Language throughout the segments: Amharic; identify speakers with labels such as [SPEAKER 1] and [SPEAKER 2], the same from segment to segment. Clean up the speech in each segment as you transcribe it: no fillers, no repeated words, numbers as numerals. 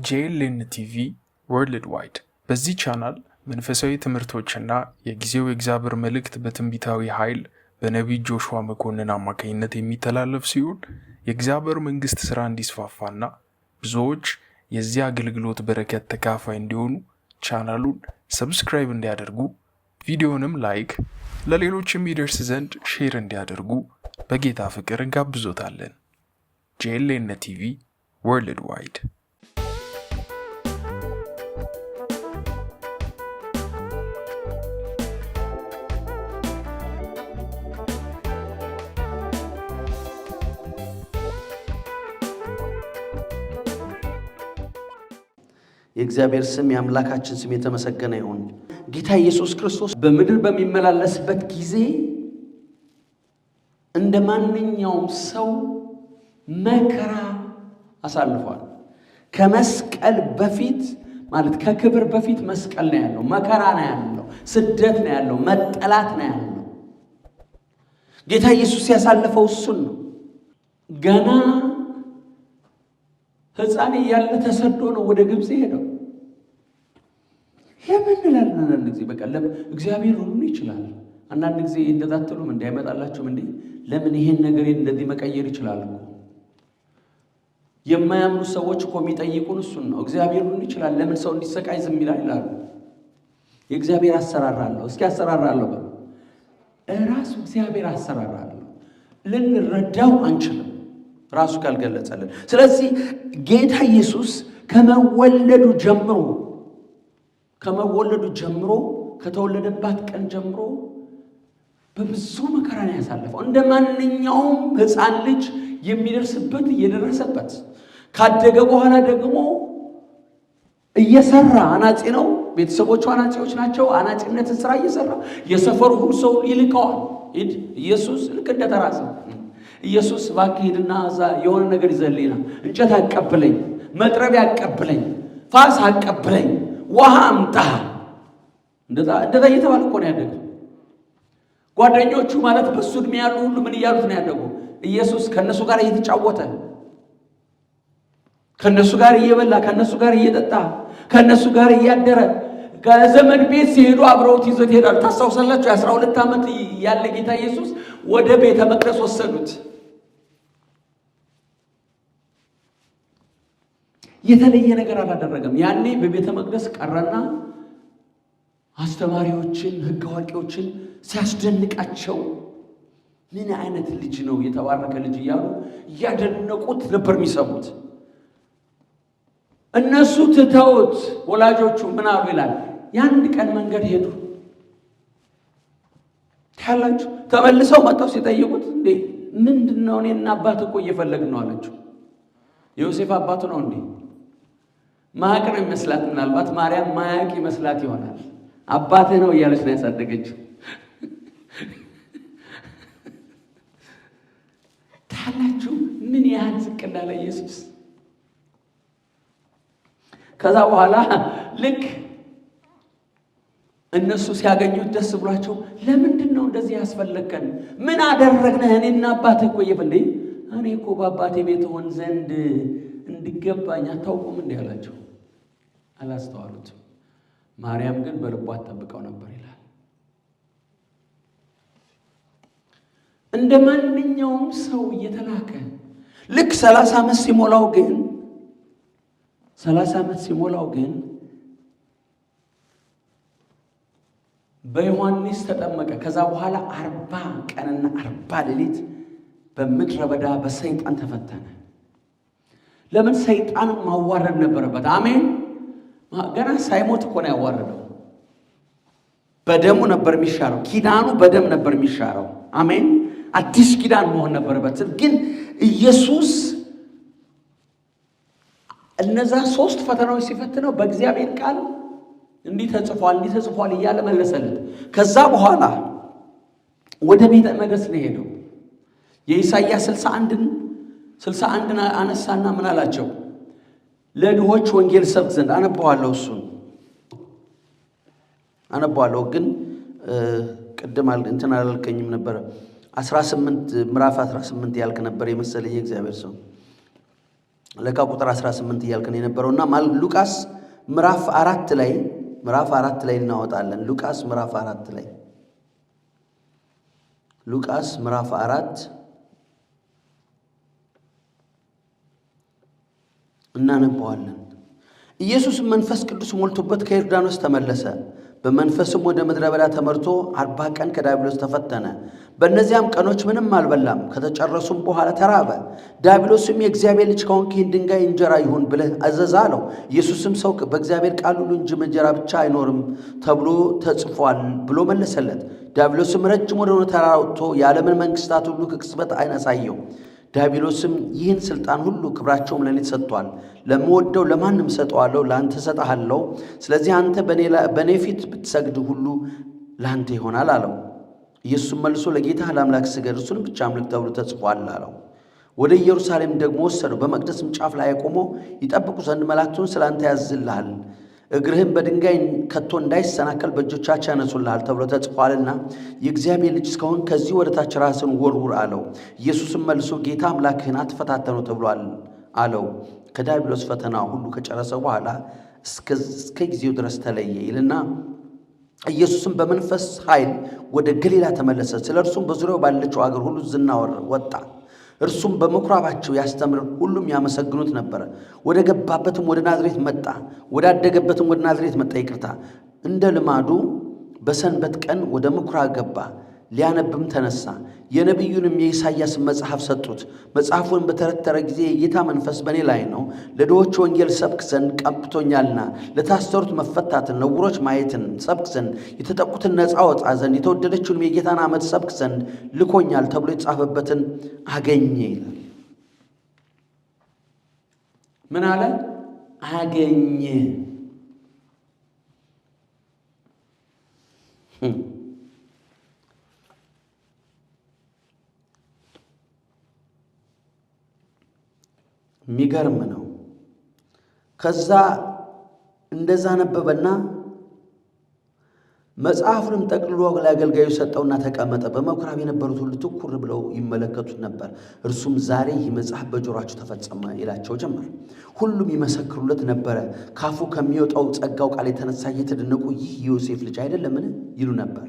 [SPEAKER 1] ጄኤልኤን ቲቪ ወርልድ ዋይድ። በዚህ ቻናል መንፈሳዊ ትምህርቶችና የጊዜው የእግዚአብሔር መልእክት በትንቢታዊ ኃይል በነቢይ ጆሹዋ መኮንን አማካኝነት የሚተላለፍ ሲሆን የእግዚአብሔር መንግሥት ሥራ እንዲስፋፋና ብዙዎች የዚህ አገልግሎት በረከት ተካፋይ እንዲሆኑ ቻናሉን ሰብስክራይብ እንዲያደርጉ፣ ቪዲዮንም ላይክ፣ ለሌሎች የሚደርስ ዘንድ ሼር እንዲያደርጉ በጌታ ፍቅር እንጋብዞታለን። ጄኤልኤን ቲቪ ወርልድ ዋይድ።
[SPEAKER 2] የእግዚአብሔር ስም የአምላካችን ስም የተመሰገነ ይሁን። ጌታ ኢየሱስ ክርስቶስ በምድር በሚመላለስበት ጊዜ እንደ ማንኛውም ሰው መከራ አሳልፏል። ከመስቀል በፊት ማለት ከክብር በፊት መስቀል ነው ያለው፣ መከራ ነው ያለው፣ ስደት ነው ያለው፣ መጠላት ነው ያለው። ጌታ ኢየሱስ ያሳለፈው እሱን ነው። ገና ሕፃን እያለ ተሰዶ ነው ወደ ግብፅ ሄደው። ለምን እንላለን አንዳንድ ጊዜ በቃ እግዚአብሔር ሁሉን ይችላል። አንዳንድ ጊዜ እንደዛ አትሉም? እንዳይመጣላችሁም እንዴ ለምን ይሄን ነገር እንደዚህ መቀየር ይችላል እኮ። የማያምኑ ሰዎች እኮ የሚጠይቁን እሱን ነው። እግዚአብሔር ሁሉን ይችላል፣ ለምን ሰው እንዲሰቃይ ዝም ይላል ይላሉ። የእግዚአብሔር አሰራር አለው። እስኪ አሰራር አለው በሉ። ራሱ እግዚአብሔር አሰራር አለው። ልንረዳው አንችልም ራሱ ካልገለጸልን። ስለዚህ ጌታ ኢየሱስ ከመወለዱ ጀምሮ ከተወለደባት ቀን ጀምሮ በብዙ መከራ ነው ያሳለፈው። እንደ ማንኛውም ሕፃን ልጅ የሚደርስበት እየደረሰበት ካደገ በኋላ ደግሞ እየሰራ አናጺ ነው። ቤተሰቦቹ አናጺዎች ናቸው። አናጺነትን ስራ እየሰራ የሰፈሩ ሁሉ ሰው ይልቀዋል። ሂድ ኢየሱስ ልክ እንደተራሰ ኢየሱስ እባክህ ሂድና እዛ የሆነ ነገር ይዘልኝና እንጨት አቀብለኝ፣ መጥረቢያ አቀብለኝ፣ ፋስ አቀብለኝ፣ ውሃ አምጣ። እንደዛ እየተባለ እኮ ነው ያደገው። ጓደኞቹ ማለት በሱ ዕድሜ ያሉ ሁሉ ምን እያሉት ነው ያደጉ? ኢየሱስ ከነሱ ጋር እየተጫወተ፣ ከነሱ ጋር እየበላ፣ ከነሱ ጋር እየጠጣ፣ ከነሱ ጋር እያደረ ከዘመድ ቤት ሲሄዱ አብረውት ይዘት ይሄዳሉ። ታስታውሳላችሁ? 12 ዓመት ያለ ጌታ ኢየሱስ ወደ ቤተ መቅደስ ወሰዱት። የተለየ ነገር አላደረገም። ያኔ በቤተ መቅደስ ቀረና አስተማሪዎችን፣ ሕግ አዋቂዎችን ሲያስደንቃቸው ምን አይነት ልጅ ነው የተባረከ ልጅ እያሉ እያደነቁት ነበር የሚሰሙት። እነሱ ትተውት ወላጆቹ ምን አሉ ይላል፣ የአንድ ቀን መንገድ ሄዱ። ታላችሁ ተመልሰው መጥተው ሲጠይቁት እንዴ ምንድነው? እኔና አባት እኮ እየፈለግን ነው አለችው። ዮሴፍ አባቱ ነው እንዴ? ማቅ ነው ይመስላት፣ ምናልባት ማርያም ማያቅ ይመስላት ይሆናል። አባትህ ነው እያለች ነው ያሳደገችው። ታላችሁ ምን ያህል ዝቅ እንዳለ ኢየሱስ። ከዛ በኋላ ልክ እነሱ ሲያገኙት ደስ ብሏቸው ለምንድን ነው እንደዚህ ያስፈለገን? ምን አደረግነህ? እኔና አባትህ እኮ እኔ እኮ በአባቴ ቤት ሆን ዘንድ እንዲገባኝ አታውቁም እንዲህ አላቸው። አላስተዋሉትም። ማርያም ግን በልቧ አትጠብቀው ነበር ይላል። እንደ ማንኛውም ሰው እየተላከ ልክ 30 ዓመት ሲሞላው ግን በዮሐንስ ተጠመቀ። ከዛ በኋላ 40 ቀንና 40 ሌሊት በምድረ በዳ በሰይጣን ተፈተነ። ለምን? ሰይጣንን ማዋረድ ነበረበት። አሜን። ገና ሳይሞት እኮ ነው ያዋረደው። በደሙ ነበር የሚሻረው። ኪዳኑ በደም ነበር የሚሻረው። አሜን። አዲስ ኪዳን መሆን ነበረበት። ግን ኢየሱስ እነዛ 3 ፈተናዎች ሲፈትነው በእግዚአብሔር ቃል እንዲህ ተጽፏል እያለ መለሰለት። ከዛ በኋላ ወደ ቤተ መቅደስ ነው ሄደው የኢሳይያስ 61 አነሳና ምን አላቸው? ለድሆች ወንጌል ሰብክ ዘንድ አነባዋለሁ ግን ቅድም እንትን አላልከኝም ነበረ 18 ምዕራፍ 18 ያልክ ነበር የመሰለኝ የእግዚአብሔር ሰው ለካ ቁጥር 18 እያልከን የነበረውና ሉቃስ ምዕራፍ 4 ላይ እናወጣለን። ሉቃስ ምዕራፍ 4 ላይ ሉቃስ ምዕራፍ 4 እናነባዋለን። ኢየሱስም መንፈስ ቅዱስ ሞልቶበት ከዮርዳኖስ ተመለሰ። በመንፈስም ወደ ምድረ በዳ ተመርቶ 40 ቀን ከዲያብሎስ ተፈተነ። በእነዚያም ቀኖች ምንም አልበላም። ከተጨረሱም በኋላ ተራበ። ዲያብሎስም የእግዚአብሔር ልጅ ከሆንክ ይህን ድንጋይ እንጀራ ይሁን ብለህ እዘዝ አለው። ኢየሱስም ሰው በእግዚአብሔር ቃል ሁሉ እንጂ በእንጀራ ብቻ አይኖርም ተብሎ ተጽፏል ብሎ መለሰለት። ዲያብሎስም ረጅም ወደሆነ ተራራ ወጥቶ የዓለምን መንግሥታት ሁሉ ከቅጽበት ዓይን አሳየው። ዲያብሎስም ይህን ሥልጣን ሁሉ ክብራቸውም ለእኔ ተሰጥቷል፣ ለምወደው ለማንም እሰጠዋለሁ፣ ለአንተ እሰጥሃለሁ። ስለዚህ አንተ በእኔ ፊት ብትሰግድ ሁሉ ለአንተ ይሆናል አለው። ኢየሱስም መልሶ ለጌታ ለአምላክ ስገድ፣ እርሱንም ብቻ አምልክ ተብሎ ተጽፏል አለው። ወደ ኢየሩሳሌም ደግሞ ወሰደው። በመቅደስም ጫፍ ላይ አቆሞ ይጠብቁ ዘንድ መላእክቱን ስለ አንተ ያዝልሃል፣ እግርህም በድንጋይ ከቶ እንዳይሰናከል በእጆቻቸው ያነሱልሃል ተብሎ ተጽፏልና የእግዚአብሔር ልጅ እስከሆን ከዚህ ወደ ታች ራስን ወርውር አለው። ኢየሱስም መልሶ ጌታ አምላክህን አትፈታተኑ ተብሏል አለው። ከዲያብሎስ ፈተና ሁሉ ከጨረሰ በኋላ እስከ ጊዜው ድረስ ተለየ ይልና ኢየሱስም በመንፈስ ኃይል ወደ ገሊላ ተመለሰ። ስለ እርሱም በዙሪያው ባለችው አገር ሁሉ ዝና ወጣ። እርሱም በምኵራባቸው ያስተምር፣ ሁሉም ያመሰግኑት ነበር። ወደ ገባበትም ወደ ናዝሬት መጣ። ወዳደገበትም ወደ ናዝሬት መጣ። እንደ ልማዱ በሰንበት ቀን ወደ ምኵራብ ገባ። ሊያነብም ተነሳ። የነቢዩንም የኢሳይያስን መጽሐፍ ሰጡት። መጽሐፉን በተረተረ ጊዜ የጌታ መንፈስ በእኔ ላይ ነው፣ ለድሆች ወንጌል ሰብክ ዘንድ ቀብቶኛልና፣ ለታሰሩት መፈታትን፣ ለዕውሮች ማየትን ሰብክ ዘንድ፣ የተጠቁትን ነፃ ወጣ ዘንድ፣ የተወደደችውንም የጌታን ዓመት ሰብክ ዘንድ ልኮኛል ተብሎ የተጻፈበትን አገኘ ይላል። ምን አለ? አገኘ። የሚገርም ነው። ከዛ እንደዛ ነበበና መጽሐፉንም ጠቅልሎ ለአገልጋዩ ሰጠውና ተቀመጠ። በምኵራብ የነበሩት ሁሉ ትኩር ብለው ይመለከቱት ነበር። እርሱም ዛሬ ይህ መጽሐፍ በጆሮአችሁ ተፈጸመ ይላቸው ጀመር። ሁሉም ይመሰክሩለት ነበረ። ካፉ ከሚወጣው ጸጋው ቃል የተነሳ እየተደነቁ ይህ የዮሴፍ ልጅ አይደለምን ይሉ ነበር።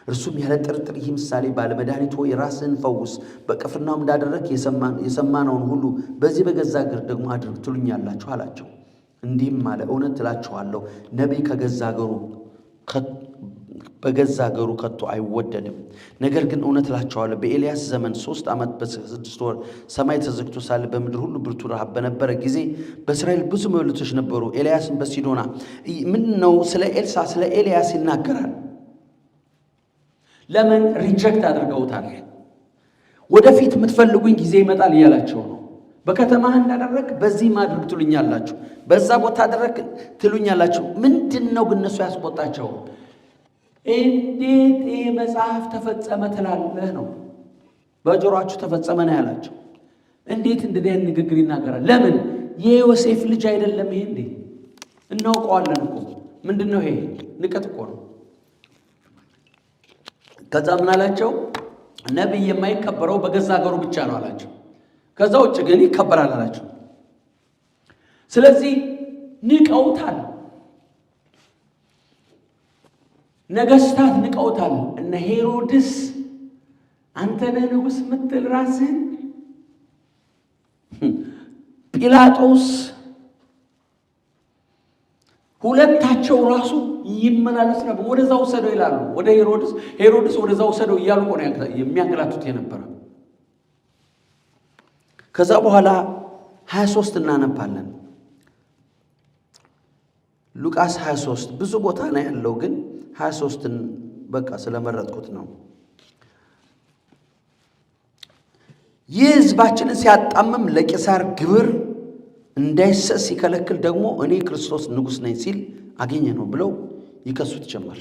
[SPEAKER 2] እርሱም ያለ ጥርጥር ይህ ምሳሌ ባለመድኃኒት ሆይ ራስህን ፈውስ፣ በቅፍርናሆም እንዳደረግህ የሰማነውን ሁሉ በዚህ በገዛ አገር ደግሞ አድርግ ትሉኛላችሁ አላቸው። እንዲህም አለ፣ እውነት እላችኋለሁ ነቢይ በገዛ አገሩ ከቶ አይወደድም። ነገር ግን እውነት እላችኋለሁ በኤልያስ ዘመን 3 ዓመት በ6 ወር ሰማይ ተዘግቶ ሳለ በምድር ሁሉ ብርቱ ረሃብ በነበረ ጊዜ በእስራኤል ብዙ መበለቶች ነበሩ። ኤልያስም በሲዶና ምን ነው ስለ ኤልያስ ይናገራል። ለምን ሪጀክት አድርገውታል? ወደፊት የምትፈልጉኝ ጊዜ ይመጣል እያላቸው ነው። በከተማህ እንዳደረግ በዚህ ማድረግ ትሉኛላችሁ፣ በዛ ቦታ አደረግ ትሉኛላችሁ። ምንድን ነው ግን እነሱ ያስቆጣቸው? እንዴት ይህ መጽሐፍ ተፈጸመ ትላለህ ነው። በጆሮአችሁ ተፈጸመ ነው ያላቸው። እንዴት እንደዚህ አይነት ንግግር ይናገራል? ለምን የዮሴፍ ልጅ አይደለም ይሄ? እንዴ እናውቀዋለን እኮ። ምንድን ነው ይሄ? ንቀት እኮ ነው። ከዛ ምን አላቸው? ነቢይ የማይከበረው በገዛ አገሩ ብቻ ነው አላቸው። ከዛ ውጭ ግን ይከበራል አላቸው። ስለዚህ ንቀውታል። ነገስታት ንቀውታል። እነ ሄሮድስ አንተ ነህ ንጉሥ ምትል ራስህን፣ ጲላጦስ ሁለታቸው ራሱ ይመላለስ ነበር። ወደዛ ወሰደው ይላሉ። ወደ ሄሮድስ ወደዛ ወሰደው እያሉ ነው የሚያንገላቱት የነበረ። ከዛ በኋላ 23 እናነባለን። ሉቃስ 23 ብዙ ቦታ ነው ያለው፣ ግን 23ን በቃ ስለመረጥኩት ነው። ይህ ሕዝባችንን ሲያጣምም ለቄሳር ግብር እንዳይሰጥ ሲከለክል ደግሞ እኔ ክርስቶስ ንጉሥ ነኝ ሲል አገኘ ነው ብለው ይከሱት ጀመር።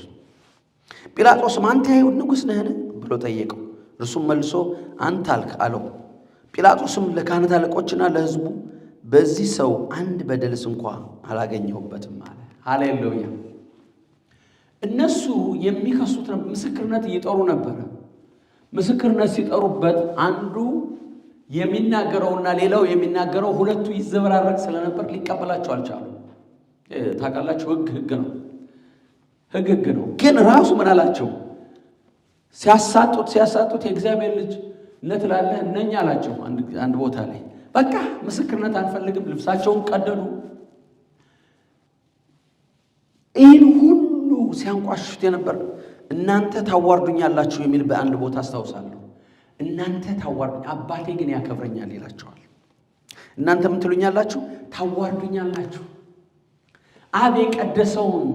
[SPEAKER 2] ጲላጦስም አንተ የአይሁድ ንጉሥ ነህን ብሎ ጠየቀው። እርሱም መልሶ አንተ አልክ አለው። ጲላጦስም ለካህናት አለቆችና ለሕዝቡ በዚህ ሰው አንድ በደልስ እንኳ አላገኘሁበትም አለ። ሃሌሉያ። እነሱ የሚከሱት ምስክርነት እየጠሩ ነበረ። ምስክርነት ሲጠሩበት አንዱ የሚናገረውና ሌላው የሚናገረው ሁለቱ ይዘበራረቅ ስለነበር ሊቀበላቸው አልቻሉም። ታውቃላችሁ ህግ ነው። ህግ ነው። ግን ራሱ ምን አላቸው? ሲያሳጡት የእግዚአብሔር ልጅ ነትላለህ እነኛ አላቸው። አንድ ቦታ ላይ በቃ ምስክርነት አንፈልግም፣ ልብሳቸውን ቀደዱ። ይህን ሁሉ ሲያንቋሽሹት የነበር እናንተ ታዋርዱኛላችሁ የሚል በአንድ ቦታ አስታውሳለሁ። እናንተ ታዋርዱኝ፣ አባቴ ግን ያከብረኛል ይላቸዋል። እናንተ ምን ትሉኛላችሁ? ታዋርዱኛላችሁ። አብ የቀደሰውን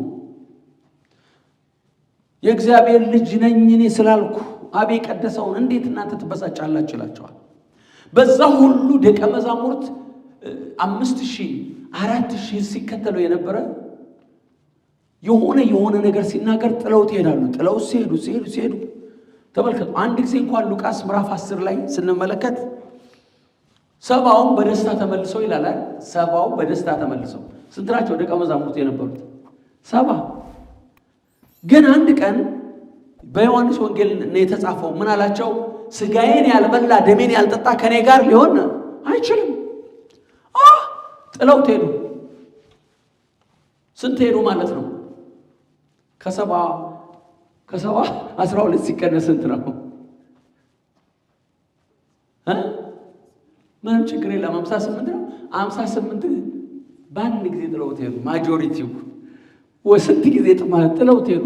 [SPEAKER 2] የእግዚአብሔር ልጅ ነኝ እኔ ስላልኩ አብ የቀደሰውን እንዴት እናንተ ትበሳጫላችሁ ይላቸዋል። በዛ ሁሉ ደቀ መዛሙርት 5000 4000 ሲከተለው የነበረ የሆነ ነገር ሲናገር ጥለውት ይሄዳሉ። ጥለው ሲሄዱ ተመልከቱ። አንድ ጊዜ እንኳን ሉቃስ ምዕራፍ 10 ላይ ስንመለከት 70 በደስታ ተመልሰው ይላል። 70 በደስታ ተመልሰው ስንት ናቸው ደቀ መዛሙርት የነበሩት? 70። ግን አንድ ቀን በዮሐንስ ወንጌል ነው የተጻፈው። ምን አላቸው? ስጋዬን ያልበላ ደሜን ያልጠጣ ከኔ ጋር ሊሆን አይችልም። ጥለውት ሄዱ። ስንት ሄዱ ማለት ነው? ከሰባ 12 ሲቀነስ ስንት ነው? ምንም ችግር የለም 58 ነው። 58 በአንድ ጊዜ ጥለውት ሄዱ። ማጆሪቲው ወስንት ጊዜ ጥለውት ሄዱ።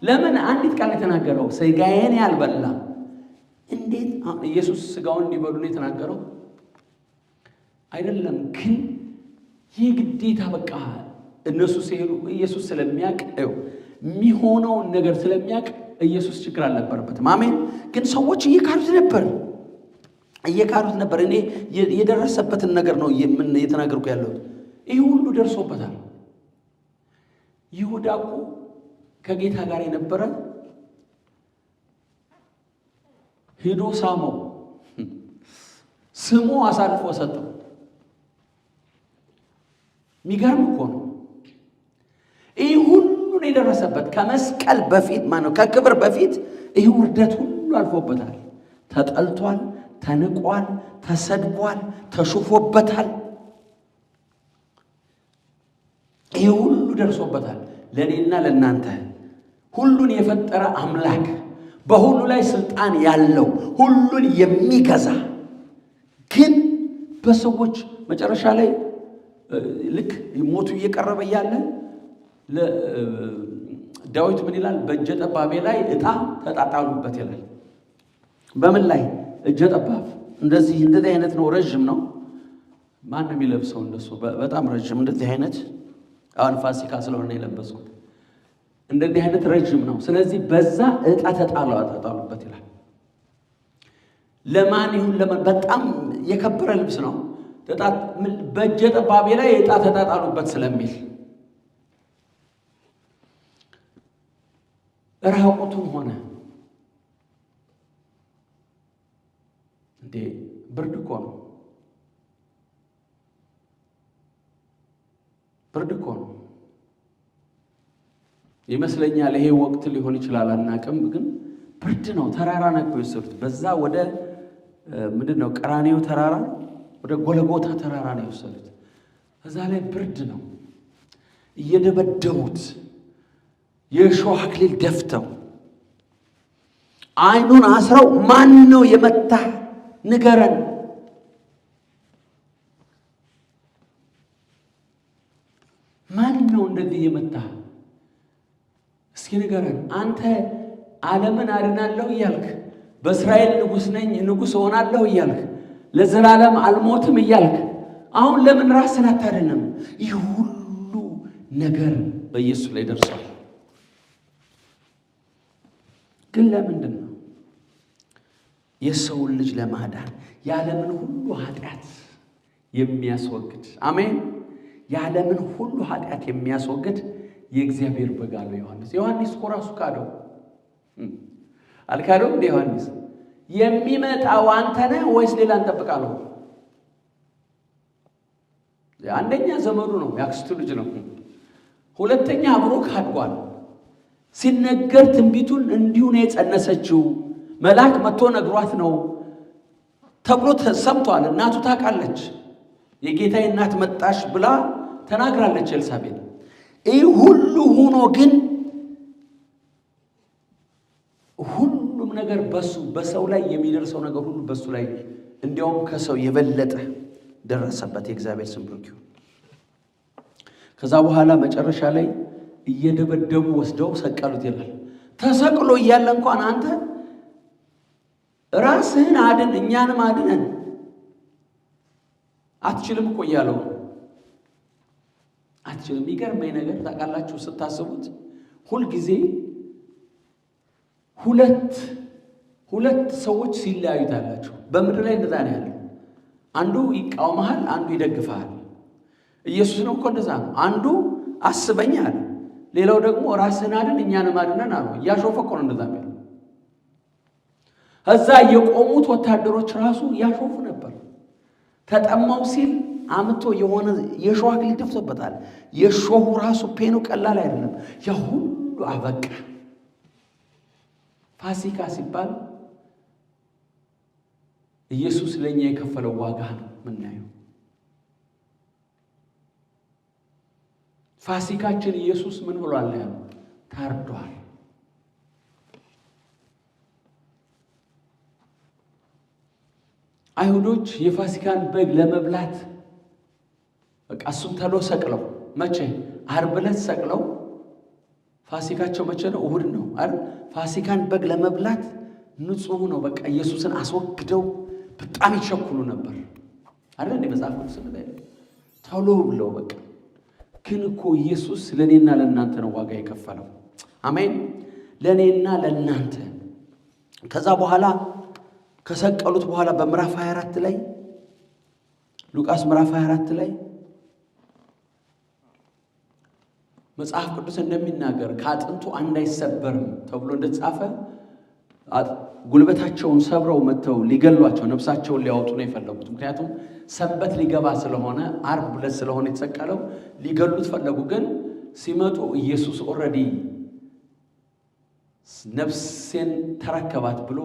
[SPEAKER 2] ለምን? አንዲት ቃል የተናገረው ስጋዬን ያልበላ። እንዴት ኢየሱስ ስጋውን እንዲበሉ ነው የተናገረው? አይደለም። ግን ይህ ግዴታ በቃ እነሱ ሲሄዱ ኢየሱስ ስለሚያውቅ የሚሆነውን ነገር ስለሚያውቅ ኢየሱስ ችግር አልነበረበትም። አሜን። ግን ሰዎች እየካዱት ነበር። እኔ የደረሰበትን ነገር ነው የተናገርኩ ያለሁት። ይህ ሁሉ ደርሶበታል። ይሁዳ እኮ ከጌታ ጋር የነበረ ሄዶ ሳመው፣ ስሞ አሳልፎ ሰጠው። የሚገርም እኮ ነው። ይህ ሁሉ የደረሰበት ከመስቀል በፊት ከክብር በፊት ይህ ውርደት ሁሉ አልፎበታል። ተጠልቷል፣ ተንቋል፣ ተሰድቧል፣ ተሹፎበታል። ይህ ሁሉ ደርሶበታል። ለእኔና ለእናንተ ሁሉን የፈጠረ አምላክ፣ በሁሉ ላይ ስልጣን ያለው፣ ሁሉን የሚገዛ ግን በሰዎች መጨረሻ ላይ ልክ ሞቱ እየቀረበ ያለ ዳዊት ምን ይላል? በእጀ ጠባቤ ላይ ዕጣ ተጣጣሉበት ይላል። በምን ላይ? እጀ ጠባብ። እንደዚህ አይነት ነው። ረጅም ነው። ማን የሚለብሰው እንደሱ? በጣም ረጅም እንደዚህ አይነት። አሁን ፋሲካ ስለሆነ የለበስኩት እንደዚህ አይነት ረጅም ነው። ስለዚህ በዛ ዕጣ ተጣጣሉበት ይላል። ለማን ይሁን ለማን? በጣም የከበረ ልብስ ነው። በእጀ ጠባቤ ላይ ዕጣ ተጣጣሉበት ስለሚል ራቁቱን ሆነ። እንዴ ብርድ እኮ ነው። ይመስለኛል። ይሄ ወቅት ሊሆን ይችላል፣ አናውቅም። ግን ብርድ ነው። ተራራ ነው የወሰዱት። በዛ ወደ ምንድነው ቀራኔው ተራራ፣ ወደ ጎልጎታ ተራራ ነው የወሰዱት። እዛ ላይ ብርድ ነው። እየደበደቡት የእሾህ አክሊል ደፍተው ዓይኑን አስረው ማን ነው የመታ ንገረን? ማን ነው እንደዚህ የመታ? እስኪ ንገረን። አንተ ዓለምን አድናለሁ እያልክ፣ በእስራኤል ንጉሥ ነኝ ንጉሥ እሆናለሁ እያልክ፣ ለዘላለም አልሞትም እያልክ አሁን ለምን ራስን አታድንም? ይህ ሁሉ ነገር በኢየሱስ ላይ ደርሷል። ግን ለምንድን ነው? የሰውን ልጅ ለማዳን የዓለምን ሁሉ ኃጢአት የሚያስወግድ አሜን። የዓለምን ሁሉ ኃጢአት የሚያስወግድ የእግዚአብሔር በግ አለ። ዮሐንስ እኮ ራሱ ካደው አልካደው? እንደ ዮሐንስ የሚመጣው አንተ ነህ ወይስ ሌላ እንጠብቃለሁ? አንደኛ ዘመዱ ነው፣ ያክስቱ ልጅ ነው። ሁለተኛ አብሮ ካድጓል። ሲነገር ትንቢቱን እንዲሁ ነው የጸነሰችው። መልአክ መጥቶ ነግሯት ነው ተብሎ ተሰምቷል። እናቱ ታውቃለች። የጌታዬ እናት መጣሽ ብላ ተናግራለች ኤልሳቤጥ። ይህ ሁሉ ሆኖ ግን ሁሉም ነገር በሰው ላይ የሚደርሰው ነገር ሁሉ በሱ ላይ እንዲያውም ከሰው የበለጠ ደረሰበት። የእግዚአብሔር ስም ብሩክ ይሁን። ከዛ በኋላ መጨረሻ ላይ እየደበደቡ ወስደው ሰቀሉት ይላል። ተሰቅሎ እያለ እንኳን አንተ ራስህን አድን እኛንም አድነን አትችልም እኮ እያለው አትችልም። የሚገርመኝ ነገር ታውቃላችሁ፣ ስታስቡት ሁልጊዜ ሁለት ሰዎች ሲለያዩ ታያላችሁ። በምድር ላይ እንደዛ ነው ያለው። አንዱ ይቃወምሃል፣ አንዱ ይደግፍሃል። ኢየሱስ ነው እኮ እንደዛ ነው። አንዱ አስበኝ አለ፣ ሌላው ደግሞ ራስህን አድን እኛንም አድነን አለ። እያሾፈ እኮ ነው እንደዛ የሚለው። እዛ የቆሙት ወታደሮች ራሱ ያሾፉ ነበር። ተጠማው ሲል አምቶ የሆነ የሾህ አክሊል ደፍቶበታል። የሾሁ ራሱ ፔኑ ቀላል አይደለም። ያ ሁሉ አበቃ። ፋሲካ ሲባል ኢየሱስ ለኛ የከፈለው ዋጋ ነው ምናየው። ፋሲካችን ኢየሱስ ምን ብሏል? ያለው ታርዷል። አይሁዶች የፋሲካን በግ ለመብላት በቃ እሱም ተሎ ሰቅለው፣ መቼ? ዓርብ ዕለት ሰቅለው። ፋሲካቸው መቼ ነው? እሁድ ነው አይደል? ፋሲካን በግ ለመብላት ንጹህ ነው በቃ ኢየሱስን አስወግደው በጣም ይቸኩሉ ነበር አይደል? እንደ መጽሐፍ ቅዱስ ላይ ተሎ ብለው በቃ ግን እኮ ኢየሱስ ለኔና ለእናንተ ነው ዋጋ የከፈለው። አሜን። ለኔና ለእናንተ። ከዛ በኋላ ከሰቀሉት በኋላ በምዕራፍ 24 ላይ ሉቃስ ምዕራፍ 24 ላይ መጽሐፍ ቅዱስ እንደሚናገር ከአጥንቱ አንድ አይሰበርም ተብሎ እንደተጻፈ ጉልበታቸውን ሰብረው መተው ሊገሏቸው ነፍሳቸውን ሊያወጡ ነው የፈለጉት። ምክንያቱም ሰንበት ሊገባ ስለሆነ ዓርብ ዕለት ስለሆነ የተሰቀለው ሊገሉት ፈለጉ። ግን ሲመጡ ኢየሱስ ኦልሬዲ ነፍሴን ተረከባት ብሎ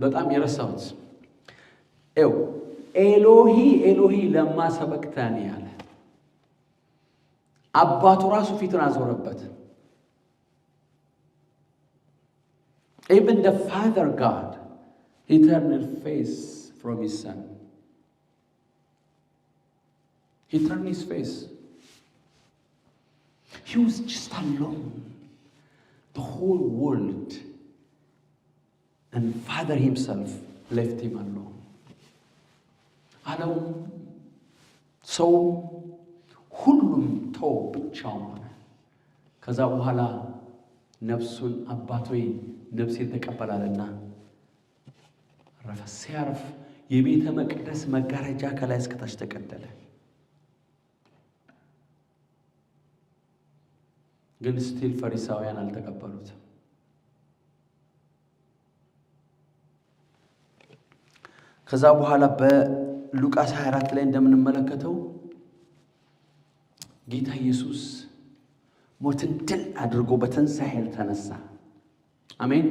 [SPEAKER 2] በጣም የረሳሁት ኤሎሂ ኤሎሂ ለማ ሰበቅታኒ ያለ አባቱ ራሱ ፊቱን አዞረበት። Even the Father God, he turned his face from his son. He turned his face. He was just alone. The whole world and Father himself left him alone. Alone. So, ሁሉም ተው ብቻውን ሆነ። ከዛ በኋላ ነፍሱን አባቶይ ነፍሴን ተቀበላለና አረፈ። ሲያርፍ የቤተ መቅደስ መጋረጃ ከላይ እስከታች ተቀደለ። ግን ስቲል ፈሪሳውያን አልተቀበሉትም። ከዛ በኋላ በሉቃስ 24 ላይ እንደምንመለከተው ጌታ ኢየሱስ ሞትን ድል አድርጎ በትንሣኤ ተነሳ። አሜን።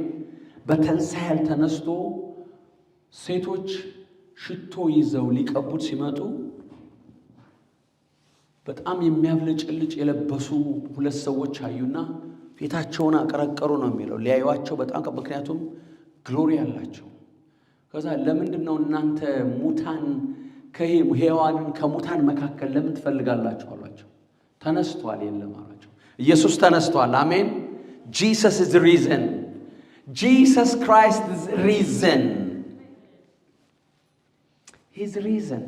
[SPEAKER 2] በትንሣኤ ተነስቶ ሴቶች ሽቶ ይዘው ሊቀቡት ሲመጡ በጣም የሚያብለጭልጭ የለበሱ ሁለት ሰዎች አዩና ፊታቸውን አቀረቀሩ ነው የሚለው። ሊያዩዋቸው በጣም ምክንያቱም ግሎሪ አላቸው። ከዛ ለምንድን ነው እናንተ ሙታን ሕያዋንን ከሙታን መካከል ለምን ትፈልጋላችሁ አሏቸው። ተነስቷል የለም አሏቸው። ኢየሱስ ተነስቷል። አሜን። Jesus is risen. Jesus Christ is risen. He's risen.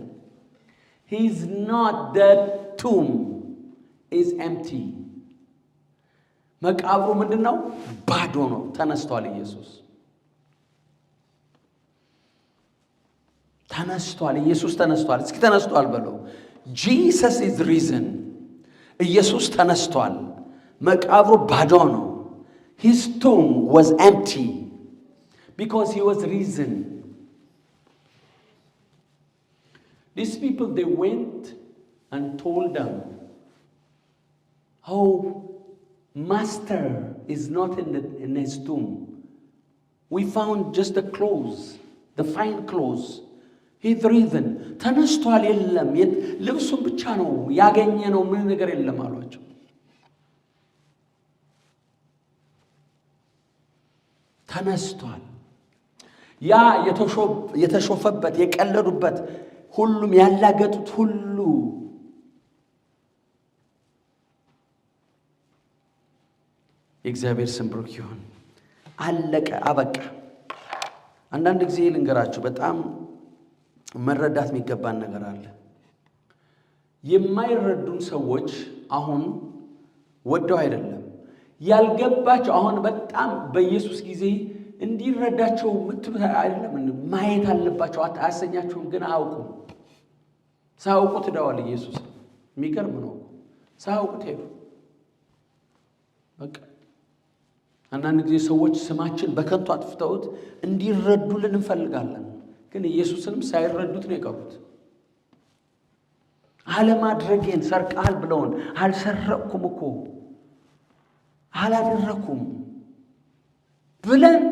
[SPEAKER 2] He's not, the tomb is empty. መቃብሩ ምንድን ነው? ባዶ ነው። ተነስቷል ኢየሱስ ተነስቷል። ኢየሱስ ተነስቷል። እስኪ ተነስቷል በለው። Jesus is risen. ኢየሱስ ተነስቷል። መቃብሩ ባዶ ነው። His tomb was empty because he was risen. These people, they went and told them, "Oh, Master is not in his tomb. We found just the clothes the fine clothes. He's risen. ተነስቷል የለም ልብሱን ብቻ ነው ያገኘ ነው ምን ነገር የለም አሏቸው። ተነስቷል። ያ የተሾፈበት የቀለዱበት ሁሉም ያላገጡት ሁሉ የእግዚአብሔር ስም ብሩክ ይሁን። አለቀ አበቃ። አንዳንድ ጊዜ ልንገራችሁ በጣም መረዳት የሚገባን ነገር አለ። የማይረዱን ሰዎች አሁን ወደው አይደለም ያልገባቸው አሁን በጣም በኢየሱስ ጊዜ እንዲረዳቸው ምትሉት አይደለም ማየት አለባቸው። አያሰኛቸውም ግን አያውቁም። ሳያውቁት ሄደዋል። ኢየሱስ የሚገርም ነው። ሳያውቁት ሄዱ። በቃ አንዳንድ ጊዜ ሰዎች ስማችን በከንቱ አጥፍተውት እንዲረዱልን እንፈልጋለን። ግን ኢየሱስንም ሳይረዱት ነው የቀሩት። አለማድረጌን ሰርቀሃል ብለውን አልሰረቅኩም እኮ አላደረኩም ብለን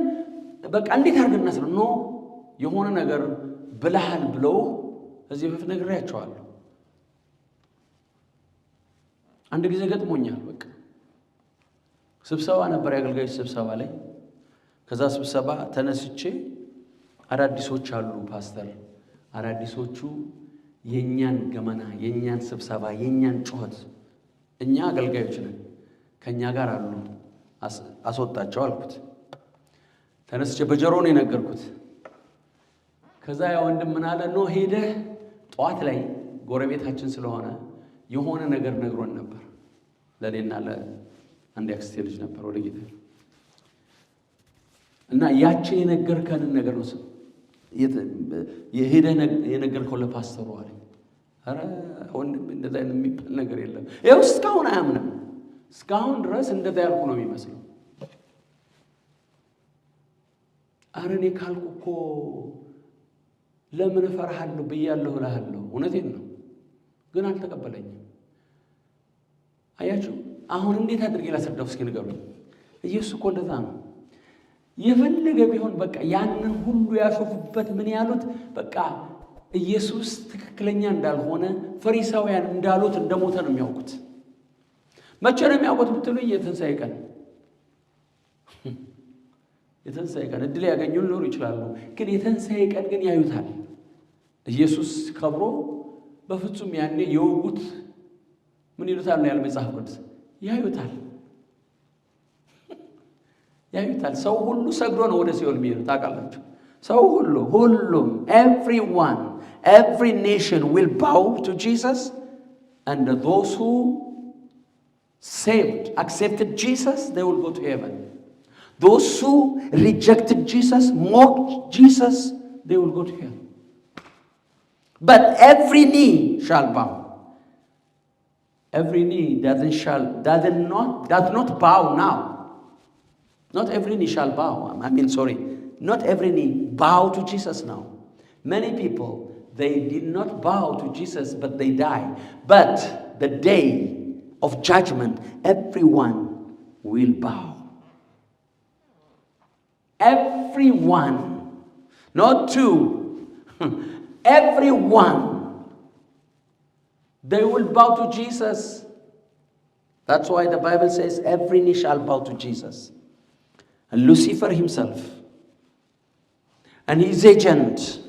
[SPEAKER 2] በቃ እንዴት አድርገን እናስረው ነው የሆነ ነገር ብለሃል ብለው እዚህ በፊት ነግሬያቸዋለሁ። አንድ ጊዜ ገጥሞኛል። በቃ ስብሰባ ነበር፣ የአገልጋዮች ስብሰባ ላይ። ከዛ ስብሰባ ተነስቼ አዳዲሶች አሉ ፓስተር፣ አዳዲሶቹ የኛን ገመና የኛን ስብሰባ የኛን ጩኸት እኛ አገልጋዮች ነን ከኛ ጋር አሉ አስወጣቸው አልኩት። ተነስቼ በጆሮ ነው የነገርኩት። ከዛ ያ ወንድም ምን አለ ነው ሄደህ ጧት ላይ ጎረቤታችን ስለሆነ የሆነ ነገር ነግሮን ነበር። ለኔና ለአንድ አክስቴ ልጅ ነበር ወደ ጌታ እና ያቺን የነገርከንን ነገር ነው የሄደህ የነገርከው ለፓስተሩ አለ። አረ ወንድም እንደዛ የሚባል ነገር የለም። ይኸው እስካሁን አያምንም። እስካሁን ድረስ እንደዛ ያልኩ ነው የሚመስለው። አረ እኔ ካልኩ እኮ ለምን እፈራሃለሁ ብያለሁ እልሃለሁ። እውነቴን ነው ግን አልተቀበለኝም። አያችሁ አሁን እንዴት አድርጌ ላስረዳው እስኪ ንገሩኝ። ኢየሱስ እኮ እንደዛ ነው። የፈለገ ቢሆን በቃ ያንን ሁሉ ያሾፉበት ምን ያሉት በቃ ኢየሱስ ትክክለኛ እንዳልሆነ ፈሪሳውያን እንዳሉት እንደሞተ ነው የሚያውቁት። መቼ ነው የሚያውቁት ብትሉኝ የትንሣኤ ቀን የትንሣኤ ቀን እድል ያገኙ ሊኖሩ ይችላሉ። ግን የትንሣኤ ቀን ግን ያዩታል። ኢየሱስ ከብሮ በፍጹም ያኔ የወጉት ምን ይሉታል ነው ያለ መጽሐፍ ቅዱስ ያዩታል። ያዩታል። ሰው ሁሉ ሰግዶ ነው ወደ ሲኦል የሚሄዱ ታውቃላችሁ። ሰው ሁሉም everyone every nation will bow to Jesus and those who accepted Jesus they will go to heaven. Those who rejected Jesus, mocked Jesus, they will go to hell. But every knee shall bow. Every knee does not bow now. Not every knee shall bow. Not every knee bow to Jesus now. Many people, they did not bow to Jesus, but they die. But the day of judgment, everyone will bow. Everyone, not two, everyone, they will bow to Jesus. That's why the Bible says every knee shall bow to Jesus. And Lucifer himself and his agent,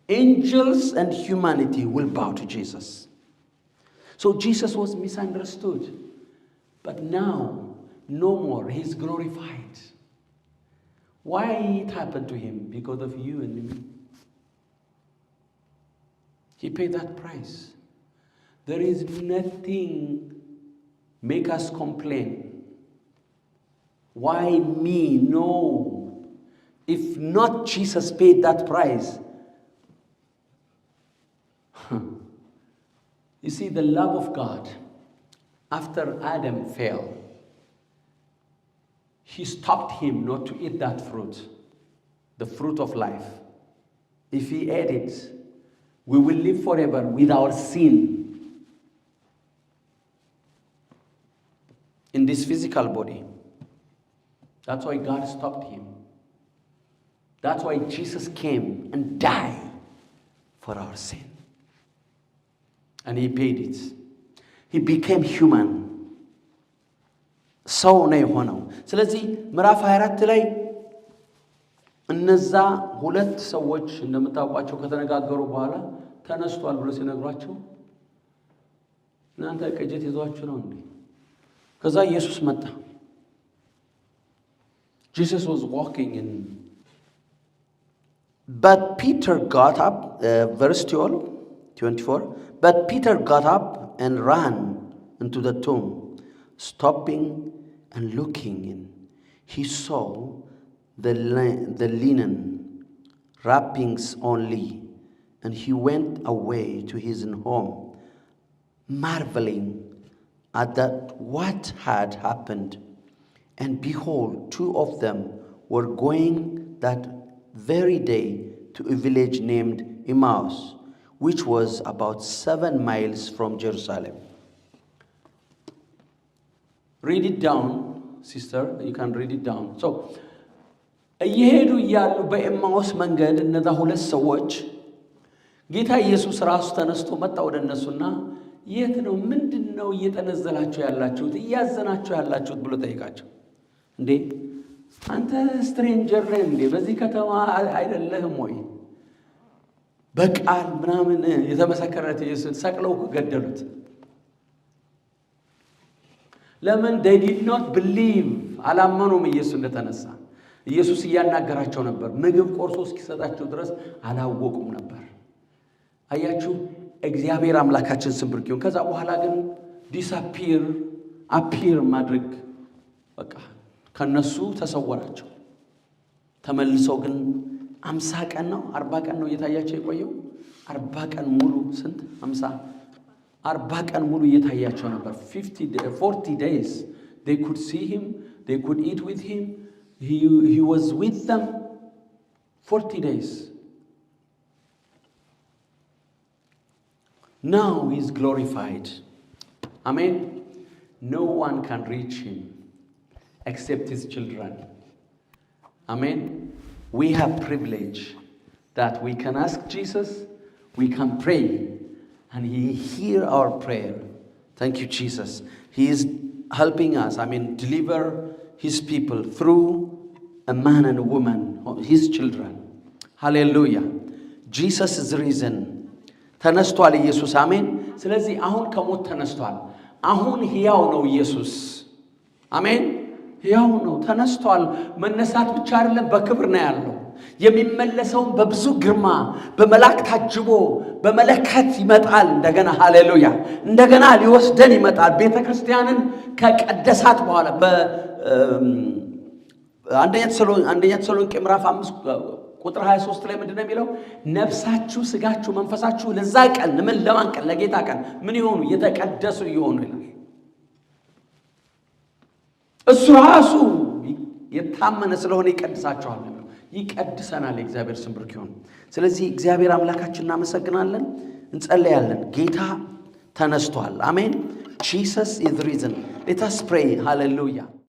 [SPEAKER 2] angels and humanity will bow to Jesus. So Jesus was misunderstood, but now no more. He's glorified. Why it happened to him? Because of you and me. He paid that price. There is nothing make us complain. Why me? No. If not Jesus paid that price. You see, the love of God, after Adam fell, he stopped him not to eat that fruit, the fruit of life. If he ate it, we will live forever without sin in this physical body. That's why God stopped him. That's why Jesus came and died for our sin. And he paid it. He became human. ሰው ነው የሆነው። ስለዚህ ምዕራፍ 24 ላይ እነዛ ሁለት ሰዎች እንደምታውቋቸው ከተነጋገሩ በኋላ ተነስቷል ብሎ ሲነግሯቸው እናንተ ቅጅት ይዟችሁ ነው እንዴ? ከዛ ኢየሱስ መጣ። Jesus was walking in. But Peter got up, verse 24. But Peter got up and ran into the tomb, stopping and looking in. He saw the linen wrappings only, and he went away to his home, marveling at that what had happened. And behold, two of them were going that very day to a village named Emmaus, which was about 7 miles from Jerusalem. Read it down, sister. You can read it down. So, እየሄዱ እያሉ በኤማውስ መንገድ እነዛ ሁለት ሰዎች ጌታ ኢየሱስ ራሱ ተነስቶ መጣ ወደ እነሱና የት ነው ምንድነው እየተነዘላችሁ ያላችሁት እያዘናችሁ ያላችሁት ብሎ ጠይቃቸው። እንዴ አንተ ስትሬንጀር ነህ እንዴ? በዚህ ከተማ አይደለህም ወይ? በቃል ምናምን የተመሰከረለት ኢየሱስ ሰቅለው ገደሉት። ለምን? they did not believe አላመኑም ኢየሱስ እንደተነሳ። ኢየሱስ እያናገራቸው ነበር። ምግብ ቆርሶ እስኪሰጣቸው ድረስ አላወቁም ነበር። አያችሁ፣ እግዚአብሔር አምላካችን ስም ብርክ ይሁን። ከዛ በኋላ ግን አፒር ማድረግ በቃ ከነሱ ተሰወራቸው። ተመልሰው ግን 50 ቀን ነው 40 ቀን ነው እየታያቸው የቆየው። 40 ቀን ሙሉ ስንት 50 40 ቀን ሙሉ እየታያቸው ነበር። 40 days they could see him, they could eat with him. He was with them 40 days. Now he is glorified. Amen. No one can reach him except his children. Amen. We have privilege that we can ask Jesus, we can pray, and he hear our prayer. Thank you, Jesus. He is helping us, deliver his people through a man and a woman, his children. Hallelujah. Jesus is risen. ተነስቷል ኢየሱስ። አሜን። ስለዚህ አሁን ከሞት ተነስቷል። አሁን ሕያው ነው ኢየሱስ። አሜን። ሕያው ነው፣ ተነስቷል። መነሳት ብቻ አይደለም፣ በክብር ነው ያለው። የሚመለሰውን በብዙ ግርማ በመላእክት ታጅቦ በመለከት ይመጣል። እንደገና ሃሌሉያ፣ እንደገና ሊወስደን ይመጣል። ቤተ ክርስቲያንን ከቀደሳት በኋላ አንደኛ ተሰሎንቄ ምዕራፍ 5 ቁጥር 23 ላይ ምንድነው የሚለው? ነፍሳችሁ፣ ስጋችሁ፣ መንፈሳችሁ ለዛ ቀን ለማን ቀን? ለጌታ ቀን ምን ይሆኑ? የተቀደሱ ይሆኑ ይላል። እሱ ራሱ የታመነ ስለሆነ ይቀድሳቸዋል። ይቀድሰናል። የእግዚአብሔር ስም ብሩክ ይሁን። ስለዚህ እግዚአብሔር አምላካችን እናመሰግናለን፣ እንጸልያለን። ጌታ ተነስቷል። አሜን። Jesus is risen. Let us pray. Hallelujah.